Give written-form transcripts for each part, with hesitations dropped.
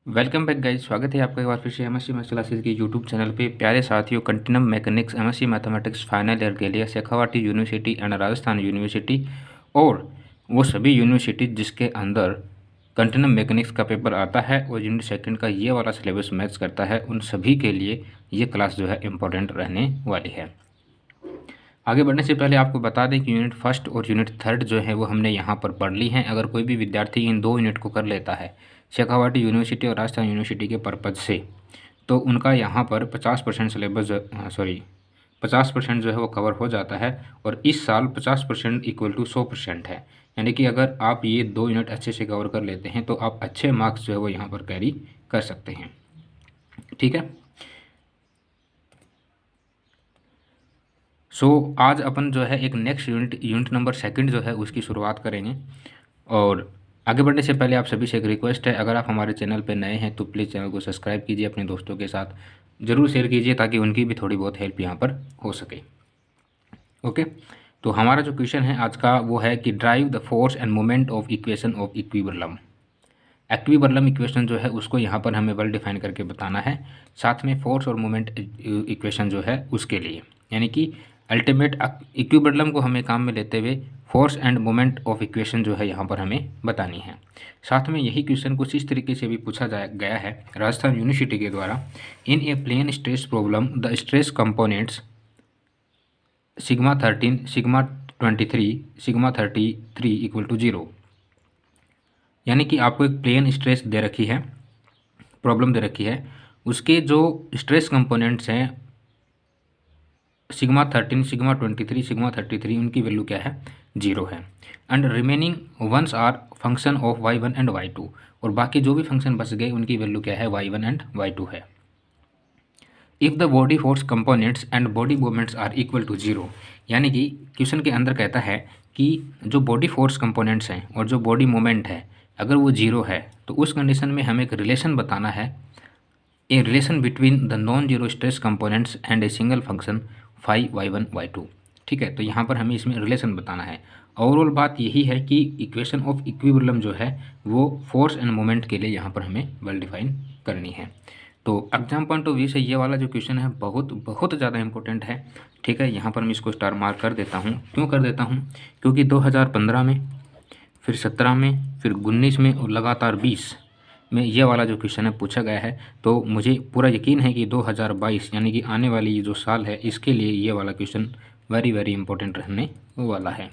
Welcome back guys. स्वागत है आपका एक बार फिर से एमएससी मैथ्स क्लासेस की यूट्यूब चैनल पे। प्यारे साथियों, continuum mechanics MSc mathematics final year के लिए Shekhawati university and Rajasthan university और वो सभी यूनिवर्सिटी जिसके अंदर कंटिन्यूम मैकेनिक्स का पेपर आता है और यूनिट सेकंड का ये वाला सिलेबस मैच करता है, उन सभी के लिए ये क्लास जो है इम्पोर्टेंट रहने वाली है। आगे बढ़ने से पहले आपको बता दें कि यूनिट फर्स्ट और यूनिट थर्ड जो है वो हमने यहाँ पर पढ़ ली हैं। अगर कोई भी विद्यार्थी इन दो यूनिट को कर लेता है शेखावाटी यूनिवर्सिटी और राजस्थान यूनिवर्सिटी के पर्पज़ से, तो उनका यहाँ पर 50% सिलेबस 50% जो है वो कवर हो जाता है। और इस साल 50% इक्वल टू 100% है, यानी कि अगर आप ये दो यूनिट अच्छे से कवर कर लेते हैं तो आप अच्छे मार्क्स जो है वो यहाँ पर कैरी कर सकते हैं। ठीक है। आज अपन जो है एक नेक्स्ट यूनिट नंबर सेकंड जो है उसकी शुरुआत करेंगे। और आगे बढ़ने से पहले आप सभी से एक रिक्वेस्ट है, अगर आप हमारे चैनल पर नए हैं तो प्लीज़ चैनल को सब्सक्राइब कीजिए, अपने दोस्तों के साथ ज़रूर शेयर कीजिए ताकि उनकी भी थोड़ी बहुत हेल्प यहाँ पर हो सके। ओके, तो हमारा जो क्वेश्चन है आज का वो है कि drive the force and moment of equation of equilibrium. Equilibrium equation जो है उसको यहाँ पर हमें वेल डिफाइन करके बताना है, साथ में फोर्स और मोमेंट इक्वेशन जो है उसके लिए, यानी कि अल्टीमेट इक्विबर्लम को हमें काम में लेते हुए force and moment of equation जो है यहाँ पर हमें बतानी है। साथ में यही क्वेश्चन कुछ इस तरीके से भी पूछा गया है राजस्थान यूनिवर्सिटी के द्वारा। In a plane stress problem the stress components sigma 13 sigma 23 sigma 33 equal to 0, यानी कि आपको एक प्लेन स्ट्रेस दे रखी है, प्रॉब्लम दे रखी है, उसके जो स्ट्रेस कंपोनेंट्स हैं सिग्मा 13 सिग्मा 23 सिग्मा 33 उनकी वैल्यू क्या है, 0 है। And remaining ones are function of y1 and y2, और बाकी जो भी फंक्शन बच गए उनकी वैल्यू क्या है, y1 एंड y2 है। If the body force components and body movements are equal to 0, यानी कि क्वेश्चन के अंदर कहता है कि जो बॉडी फोर्स कंपोनेंट्स हैं और जो बॉडी मूवमेंट है अगर वो 0 है तो उस कंडीशन में हमें एक रिलेशन बताना है, a relation between the non zero stress components and a single function phi y1 y2। ठीक है, तो यहाँ पर हमें इसमें रिलेशन बताना है। ओवरऑल बात यही है कि इक्वेशन ऑफ इक्विबर्लम जो है वो फोर्स एंड मोमेंट के लिए यहाँ पर हमें वेल डिफाइन करनी है। तो एग्जाम पॉइंट ऑफ व्यू से ये वाला जो क्वेश्चन है बहुत बहुत ज़्यादा इंपॉर्टेंट है। ठीक है, यहाँ पर मैं इसको स्टार मार्क कर देता हूँ। क्यों कर देता हूँ, क्योंकि 2015 में, फिर 17 में, फिर 19 में और लगातार 20 में ये वाला जो क्वेश्चन है पूछा गया है। तो मुझे पूरा यकीन है कि 2022 यानी कि आने वाली ये जो साल है इसके लिए ये वाला क्वेश्चन वेरी वेरी इंपॉर्टेंट रहने वाला है।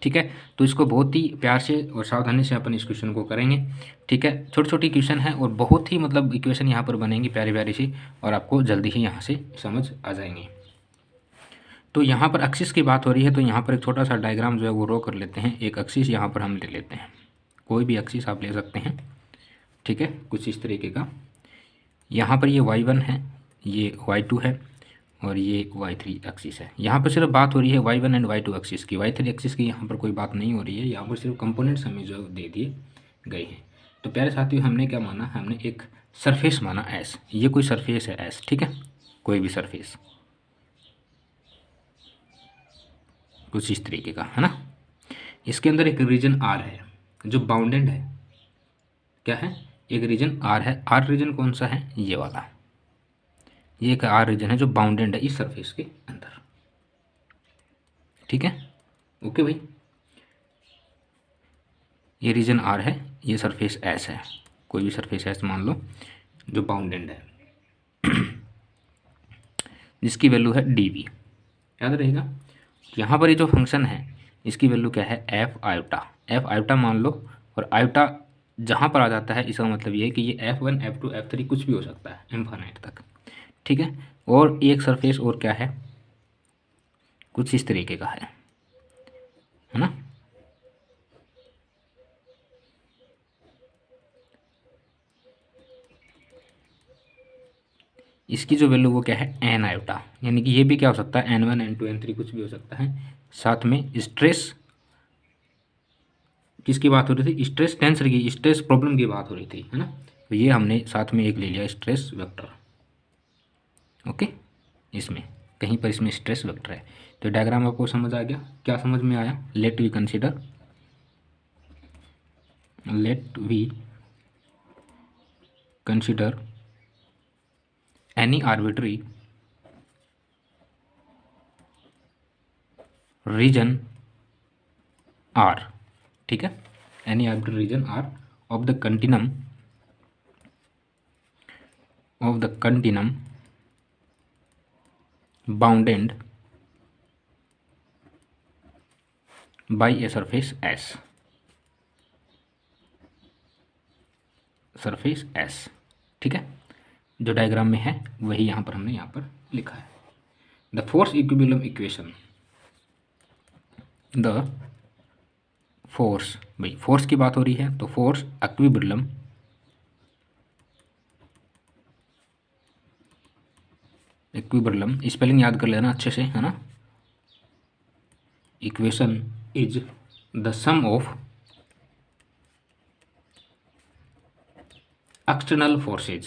ठीक है, तो इसको बहुत ही प्यार से और सावधानी से अपन इस क्वेश्चन को करेंगे। ठीक है, छोटी छोटी क्वेश्चन है और बहुत ही मतलब इक्वेशन यहाँ पर बनेंगी प्यारी प्यारी सी, और आपको जल्दी ही यहाँ से समझ आ जाएंगे। तो यहाँ पर एक्सिस की बात हो रही है तो यहाँ पर एक छोटा सा डायग्राम जो है वो ड्रॉ कर लेते हैं। एक एक्सिस यहाँ पर हम ले लेते हैं, कोई भी एक्सिस आप ले सकते हैं। ठीक है, कुछ इस तरीके का। यहाँ पर ये y1 है, ये y2 है और ये y3 एक्सिस है। यहाँ पर सिर्फ बात हो रही है y1 एंड y2 एक्सिस की, y3 एक्सिस की यहाँ पर कोई बात नहीं हो रही है। यहाँ पर सिर्फ कंपोनेंट्स हमें जो दे दिए गए हैं। तो प्यारे साथियों, हमने क्या माना, हमने एक सरफेस माना S, ये कोई सरफेस है S। ठीक है, कोई भी सरफेस कुछ इस तरीके का है ना। इसके अंदर एक रीजन R है जो बाउंडेड है। क्या है, एक रीजन R है। R रीजन कौन सा है, ये वाला, ये एक R रीजन है जो बाउंडेड है इस सरफेस के अंदर। ठीक है, ओके भाई, ये रीजन R है, ये सरफेस S है, कोई भी सरफेस S मान लो जो बाउंडेड है जिसकी वैल्यू है dv। याद रहेगा, यहाँ पर ये जो फंक्शन है इसकी वैल्यू क्या है, f आयोटा। f आयोटा मान लो, और आयोटा जहाँ पर आ जाता है इसका मतलब ये है कि ये f1 f2 f3 कुछ भी हो सकता है इनफाइनाइट तक। ठीक है, और एक सरफेस और क्या है, कुछ इस तरीके का है ना। इसकी जो वैल्यू वो क्या है, n आयोटा, यानी कि ये भी क्या हो सकता है, n1 n2 n3 कुछ भी हो सकता है। साथ में स्ट्रेस किसकी बात हो रही थी, स्ट्रेस टेंसर की, स्ट्रेस प्रॉब्लम की बात हो रही थी, है ना। तो ये हमने साथ में एक ले लिया स्ट्रेस वेक्टर। ओके, इसमें कहीं पर इसमें स्ट्रेस वेक्टर है। तो डायग्राम आपको समझ आ गया, क्या समझ में आया, let we consider any arbitrary region R, ठीक है, any arbitrary region R of the continuum bounded by a surface S, ठीक है, जो डायग्राम में है वही यहाँ पर हमने यहाँ पर लिखा है। The force equilibrium equation, the force, भाई फोर्स की बात हो रही है तो फोर्स इक्विलिब्रियम स्पेलिंग याद कर लेना अच्छे से, है ना। Equation is the sum of external forces.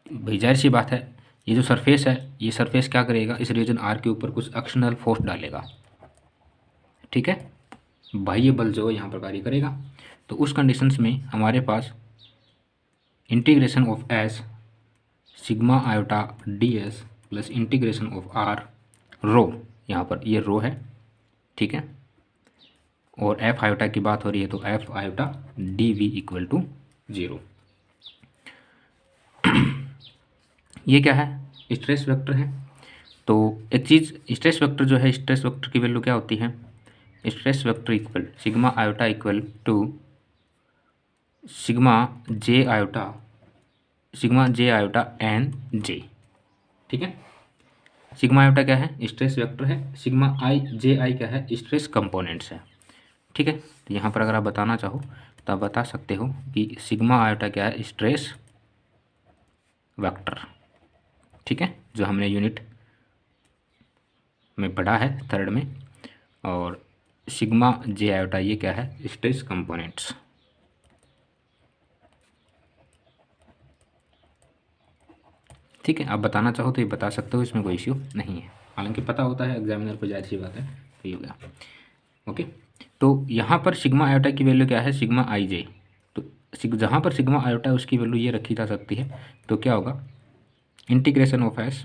भाई जाहिर सी बात है, ये जो सरफेस है, ये सरफेस क्या करेगा, इस रीजन आर के ऊपर कुछ एक्सटर्नल फोर्स डालेगा, ठीक है, बाह्य बल जो यहाँ पर कार्य करेगा। तो उस कंडीशंस में हमारे पास integration of S sigma iota D S plus integration of R rho, यहाँ पर ये रो है, ठीक है, और एफ आयोटा की बात हो रही है तो F iota D V equal to 0। ये क्या है, स्ट्रेस वेक्टर है। तो एक चीज़, स्ट्रेस वेक्टर जो है, स्ट्रेस वेक्टर की वैल्यू क्या होती है, stress vector equal sigma iota equal to sigma J iota N J, ठीक है। सिग्मा आयोटा क्या है, स्ट्रेस वेक्टर है, सिग्मा आई जे आई क्या है, स्ट्रेस कंपोनेंट्स है, ठीक है। तो यहाँ पर अगर आप बताना चाहो तो आप बता सकते हो कि सिग्मा आयोटा क्या है, स्ट्रेस वेक्टर, ठीक है, जो हमने यूनिट में पढ़ा है 3rd में। और सिग्मा जे आयोटा ये क्या है, स्ट्रेस कंपोनेंट्स, ठीक है। आप बताना चाहो तो ये बता सकते हो, इसमें कोई इश्यू नहीं है, हालांकि पता होता है एग्जामिनर को, जाहिर सी बात है, तो ये हो गया, ओके। तो यहाँ पर सिग्मा आयोटा की वैल्यू क्या है, सिग्मा आई जे, तो जहाँ पर सिग्मा आयोटा है उसकी वैल्यू ये रखी जा सकती है, तो क्या होगा, integration of S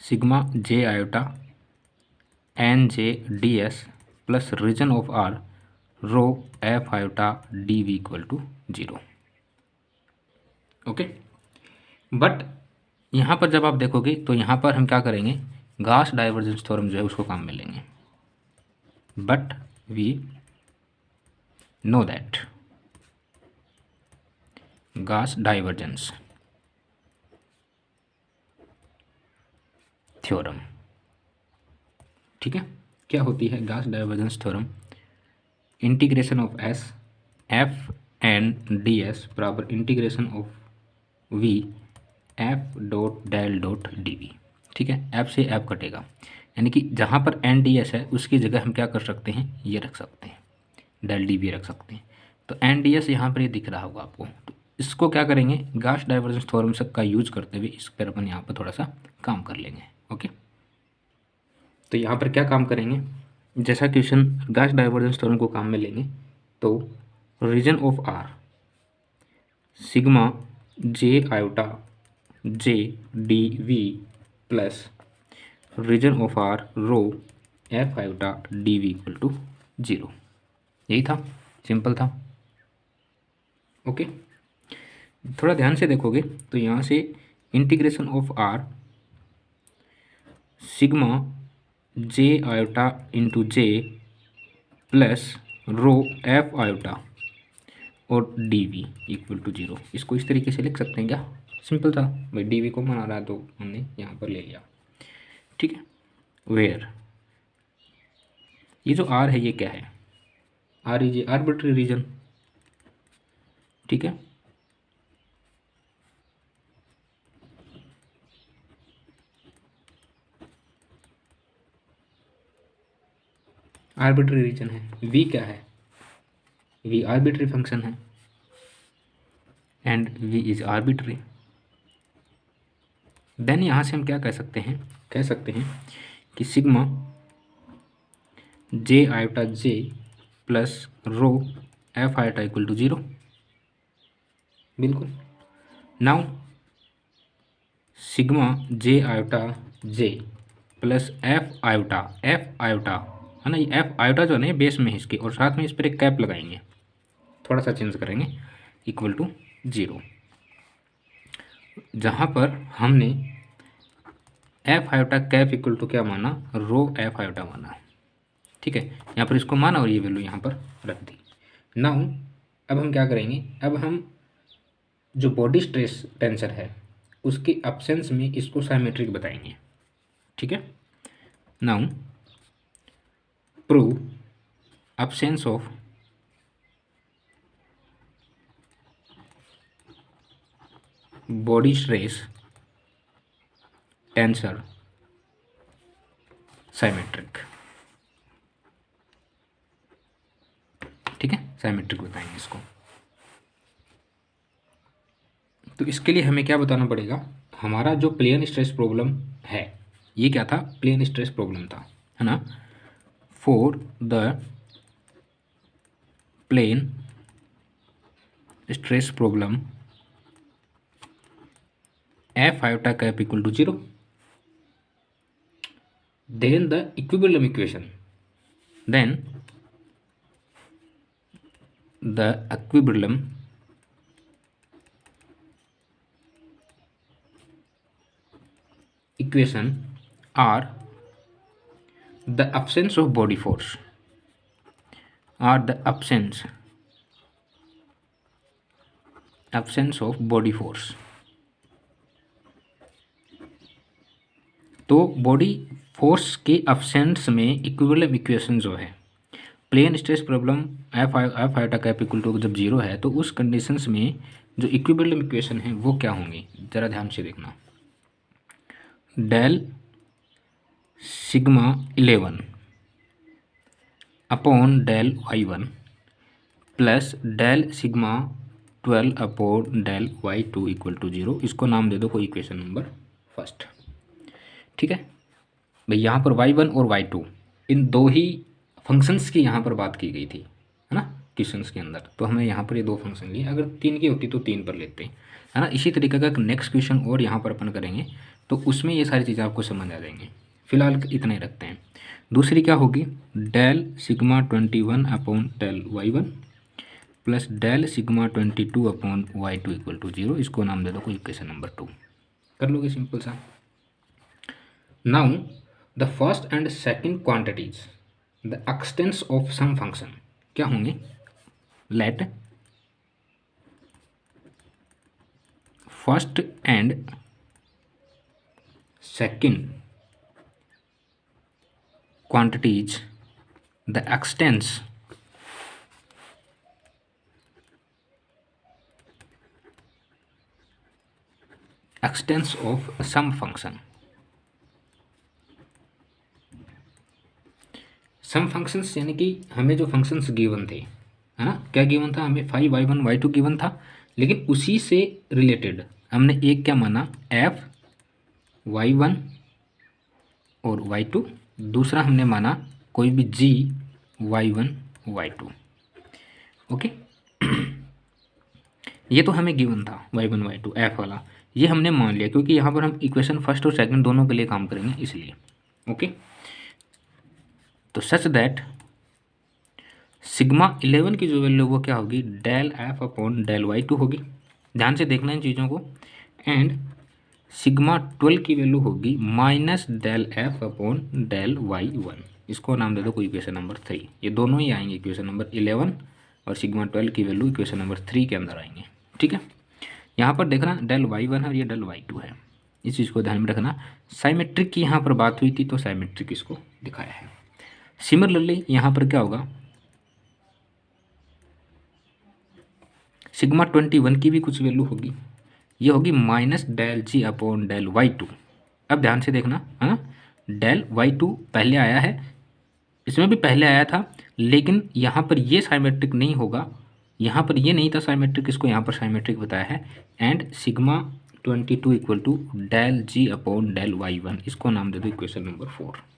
sigma J iota N J D S plus region of R rho F iota D V equal to 0, okay. But यहाँ पर जब आप देखोगे तो यहाँ पर हम क्या करेंगे, गॉस डाइवर्जेंस थ्योरम जो है उसको काम में लेंगे। But we know that Gauss divergence theorem, ठीक है, क्या होती है Gauss divergence theorem, integration of S F N D S बराबर integration of V F dot del dot D V, ठीक है। एफ से एफ कटेगा, यानी कि जहाँ पर एन डी एस है उसकी जगह हम क्या कर सकते हैं, ये रख सकते हैं, डेल डी वी रख सकते हैं। तो एन डी एस यहाँ पर ये दिख रहा होगा आपको, तो इसको क्या करेंगे, गॉस डाइवर्जेंस थ्योरम का यूज करते हुए इस पर अपन यहाँ पर थोड़ा सा काम कर लेंगे, ओके। तो यहाँ पर क्या काम करेंगे, जैसा क्वेश्चन गॉस डाइवर्जेंस थ्योरम को काम में लेंगे, तो region of R sigma J iota J D V plus region of R rho F iota D V equal to 0, यही था, सिंपल था, ओके। थोड़ा ध्यान से देखोगे तो यहाँ से integration of R sigma J iota into J plus rho F iota और डी वी इक्वल टू 0, इसको इस तरीके से लिख सकते हैं क्या, सिंपल था भाई, डी वी को बना रहा है तो हमने यहाँ पर ले लिया, ठीक है। वेयर ये जो आर है ये क्या है, आर इज आर्बिट्री रीजन, ठीक है, आर्बिट्री रीजन है। वी क्या है, वी आर्बिट्री फंक्शन है and V is arbitrary. Then यहाँ से हम क्या कह सकते हैं कि sigma J iota J plus rho F iota equal to 0, बिल्कुल। Now sigma J iota J plus F iota है ना, ये एफ आयोटा जो है ना बेस में है इसके, और साथ में इस पर एक कैप लगाएंगे, थोड़ा सा चेंज करेंगे, इक्वल टू 0, जहाँ पर हमने F iota cap equal to क्या माना, रो एफ आयोटा माना। ठीक है, यहाँ पर इसको माना और ये वैल्यू यहाँ पर रख दी। नाउ अब हम क्या करेंगे, अब हम जो बॉडी स्ट्रेस टेंसर है उसके एब्सेंस में इसको साइमेट्रिक बताएंगे। ठीक है, now prove absence of body stress tensor symmetric. ठीक है, साइमेट्रिक बताएंगे इसको। तो इसके लिए हमें क्या बताना पड़ेगा, हमारा जो प्लेन स्ट्रेस प्रॉब्लम है ये क्या था, प्लेन स्ट्रेस प्रॉब्लम था, है ना। For the plane stress problem F iota cap equal to 0, then the equilibrium equation, then the equilibrium equation are the absence of body force, are the absence of body force। तो body force के absence में equilibrium equation जो है, plane stress problem F iota cap equal to जब 0 है तो उस conditions में जो इक्विलिब्रियम इक्वेशन है वो क्या होंगी, ज़रा ध्यान से देखना। Del sigma 11 upon del y1 plus del sigma 12 upon del y2 equal to 0, इसको नाम दे दो कोई इक्वेशन नंबर फर्स्ट। ठीक है भाई, यहाँ पर y1 और y2 इन दो ही फंक्शंस की यहाँ पर बात की गई थी, है ना, क्वेश्चंस के अंदर। तो हमें यहाँ पर ये दो फंक्शन लिए, अगर 3 की होती तो 3 पर लेते हैं, है ना। इसी तरीके का नेक्स्ट क्वेश्चन और यहाँ पर अपन करेंगे तो उसमें ये सारी चीज़ें आपको समझ आ जाएंगी। फिलहाल इतना ही रखते हैं। दूसरी क्या होगी, del sigma 21 upon del y1 plus del sigma 22 upon y2 equal to 0, इसको नाम दे दो कोई इक्वेशन नंबर 2। कर लोगे सिंपल सा। Now the first and second quantities, the extents of some function क्या होंगे, let first and second quantities the extents of some function। Some functions यानी कि हमें जो फंक्शंस गिवन थे, है ना, क्या गिवन था हमें 5y1 y2 गिवन था, लेकिन उसी से रिलेटेड हमने एक क्या माना f y1 और y2, दूसरा हमने माना कोई भी g y1 y2। ओके ये तो हमें गिवन था y1 y2 f वाला, ये हमने मान लिया क्योंकि यहाँ पर हम इक्वेशन फर्स्ट और सेकंड दोनों के लिए काम करेंगे इसलिए। ओके तो सच दैट सिग्मा 11 की जो वैल्यू वो क्या होगी, del F upon del y2 होगी, ध्यान से देखना इन चीज़ों को। एंड सिग्मा 12 की वैल्यू होगी minus del F upon del y1, इसको नाम दे दो कोई इक्वेशन नंबर 3। ये दोनों ही आएंगे, इक्वेशन नंबर 11 और सिग्मा 12 की वैल्यू इक्वेशन नंबर 3 के अंदर आएंगे। ठीक है, यहाँ पर देखना डेल y1 है और ये डेल y2 है, इस चीज़ को ध्यान में रखना। साइमेट्रिक की यहाँ पर बात हुई थी तो साइमेट्रिक इसको दिखाया है। सिमिलरली यहाँ पर क्या होगा, सिग्मा 21 की भी कुछ वैल्यू होगी, ये होगी minus del G upon del y2। अब ध्यान से देखना, है ना, डेल y2 पहले आया है, इसमें भी पहले आया था, लेकिन यहाँ पर ये साइमेट्रिक नहीं होगा, यहाँ पर ये नहीं था साइमेट्रिक, इसको यहाँ पर साइमेट्रिक बताया है। And sigma 22 equal to del G upon del y1, इसको नाम दे दो इक्वेशन नंबर 4।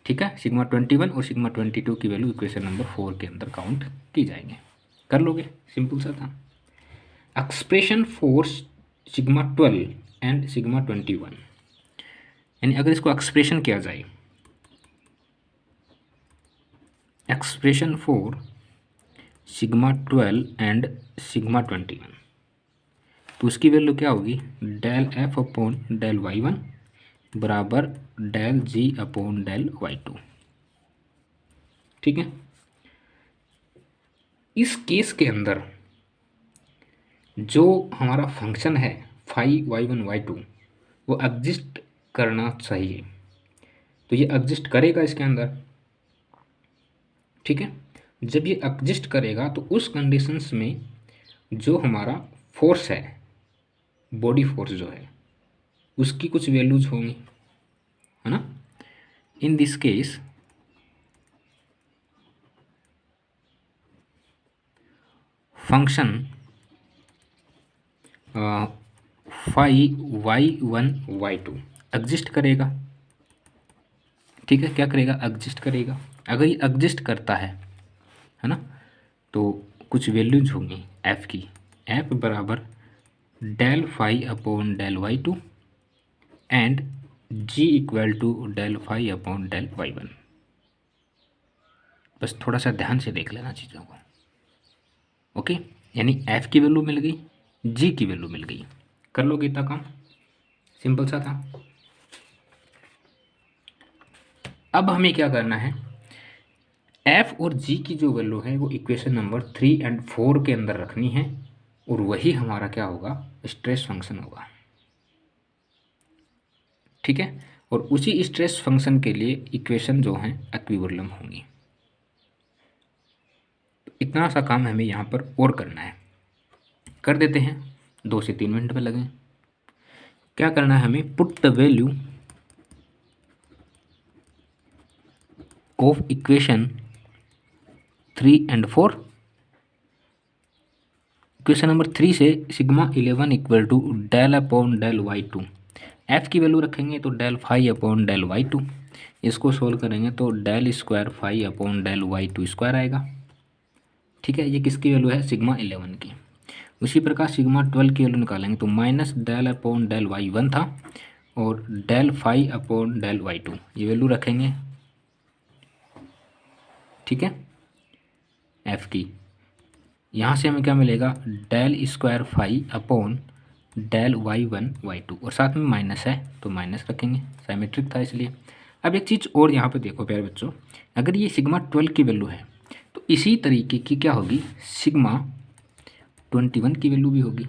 ठीक है, सिग्मा 21 और सिग्मा 22 की वैल्यू इक्वेशन नंबर 4 के अंदर काउंट की जाएंगे। कर लोगे, सिंपल सा था। Expression for sigma 12 and sigma 21, यानी अगर इसको एक्सप्रेशन किया जाए, expression for sigma 12 and sigma 21, तो उसकी वैल्यू क्या होगी, del F upon del y1 बराबर del G upon del y2। ठीक है, इस केस के अंदर जो हमारा फंक्शन है फाई y1 y2 वो एग्जिस्ट करना चाहिए, तो ये एग्जिस्ट करेगा इसके अंदर। ठीक है, जब ये एग्जिस्ट करेगा तो उस कंडीशंस में जो हमारा फोर्स है, बॉडी फोर्स जो है, उसकी कुछ वैल्यूज होंगी, है ना। In this case function phi y1 y2 exist करेगा। ठीक है, क्या करेगा, एग्जिस्ट करेगा। अगर ये एग्जिस्ट करता है ना, तो कुछ वैल्यूज होंगी एफ की, एफ बराबर del phi upon del y2 and G equal to del phi upon del y1। बस थोड़ा सा ध्यान से देख लेना चीज़ों को। ओके, यानी एफ की वैल्यू मिल गई, जी की वैल्यू मिल गई, कर लोगे इतना काम, सिंपल सा था। अब हमें क्या करना है, एफ और जी की जो वैल्यू है वो इक्वेशन नंबर 3 एंड 4 के अंदर रखनी है, और वही हमारा क्या होगा, स्ट्रेस फंक्शन होगा। ठीक है, और उसी स्ट्रेस फंक्शन के लिए इक्वेशन जो हैं इक्विलिब्रियम होंगी। तो इतना सा काम हमें यहाँ पर और करना है, कर देते हैं, 2 से 3 मिनट में लगें। क्या करना है हमें, put the value of equation 3 and 4। Equation number 3 से sigma 11 equal to del upon del y2, F की वैल्यू रखेंगे तो del phi upon del y2, इसको सोल्व करेंगे तो del square phi upon del y2 square आएगा। ठीक है, ये किसकी वैल्यू है, सिग्मा 11 की। उसी प्रकार सिग्मा 12 की वैल्यू निकालेंगे तो minus del upon del y1 था, और del phi upon del y2 ये वैल्यू रखेंगे। ठीक है, एफ की, यहाँ से हमें क्या मिलेगा, del square phi upon del y1 y2, और साथ में माइनस है तो माइनस रखेंगे, साइमेट्रिक था इसलिए। अब एक चीज़ और यहाँ पे देखो प्यारे बच्चों, अगर ये सिग्मा 12 की वैल्यू है तो इसी तरीके की क्या होगी, सिग्मा 21 की वैल्यू भी होगी,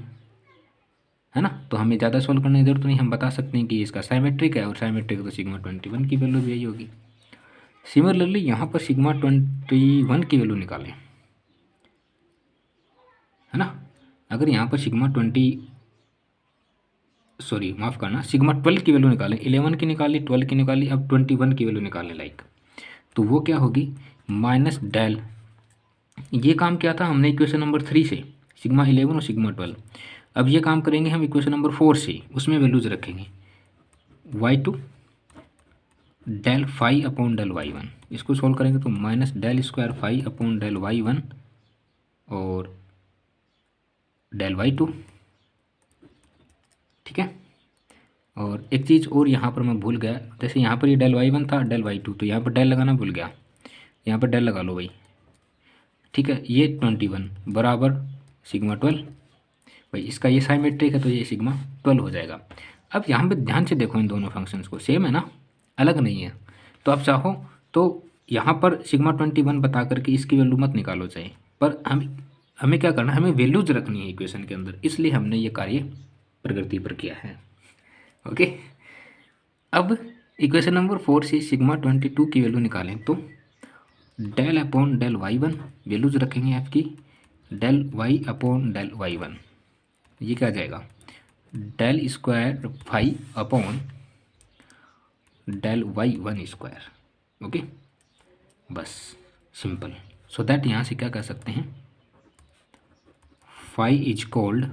है ना। तो हमें ज़्यादा सॉल्व करने की जरूरत नहीं, हम बता सकते हैं कि इसका साइमेट्रिक है, और साइमेट्रिक तो सिग्मा 21 की वैल्यू भी यही होगी। सिमिलरली यहाँ पर सिग्मा 21 की वैल्यू निकालें, है ना। अगर यहाँ पर सिग्मा माफ़ करना, सिग्मा 12 की वैल्यू निकालें, 11 की निकाली, 12 की निकाली, अब 21 की वैल्यू निकालें लाइक, तो वो क्या होगी, माइनस डेल, ये काम किया था हमने इक्वेशन नंबर 3 से, सिग्मा 11 और सिग्मा 12। अब ये काम करेंगे हम इक्वेशन नंबर 4 से, उसमें वैल्यूज रखेंगे y2 del phi upon del y1, इसको सोल्व करेंगे तो minus del square phi upon del y1 और डेल y2। ठीक है, और एक चीज़ और यहाँ पर मैं भूल गया, जैसे यहाँ पर ये डेल y1 था, डेल y2, तो यहाँ पर डेल लगाना भूल गया, यहाँ पर डेल लगा लो भाई। ठीक है, ये 21 बराबर सिग्मा 12, भाई इसका ये साइमेट्रिक है तो ये सिग्मा 12 हो जाएगा। अब यहाँ पे ध्यान से देखो, इन दोनों फंक्शंस को सेम है ना, अलग नहीं है। तो आप चाहो तो यहाँ पर सिग्मा 21 बता करके इसकी वैल्यू मत निकालो चाहिए, पर हमें क्या करना है, हमें वैल्यूज रखनी है इक्वेशन के अंदर, इसलिए हमने ये कार्य प्रगति पर किया है। ओके, अब इक्वेशन नंबर 4 से सिग्मा 22 की वैल्यू निकालें तो del upon del y1 values रखेंगे एफ की, del y upon del y1, ये क्या आ जाएगा, del square phi upon del y1 square. Okay, बस सिंपल। सो दैट यहाँ से क्या कर सकते हैं, phi is called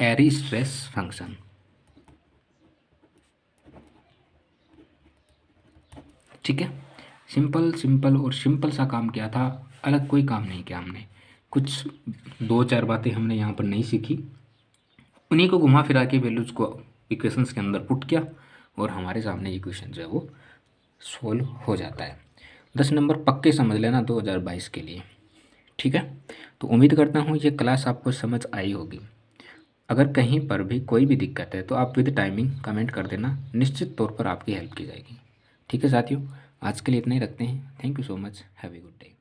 Airy stress function. ठीक है, सिंपल सिंपल और सिंपल सा काम किया था, अलग कोई काम नहीं किया हमने। कुछ 2-4 बातें हमने यहाँ पर नहीं सीखी, उन्हीं को घुमा फिरा के वैल्यूज़ को इक्वेशंस के अंदर पुट किया और हमारे सामने इक्वेशन जो है वो सोल्व हो जाता है। 10 नंबर पक्के समझ लेना 2022 के लिए, ठीक है। तो उम्मीद करता हूँ ये क्लास आपको समझ आई होगी। अगर कहीं पर भी कोई भी दिक्कत है तो आप विद टाइमिंग कमेंट कर देना, निश्चित तौर पर आपकी हेल्प की जाएगी। ठीक है साथियों, आज के लिए इतना ही रखते हैं। Thank you so much, have a good day.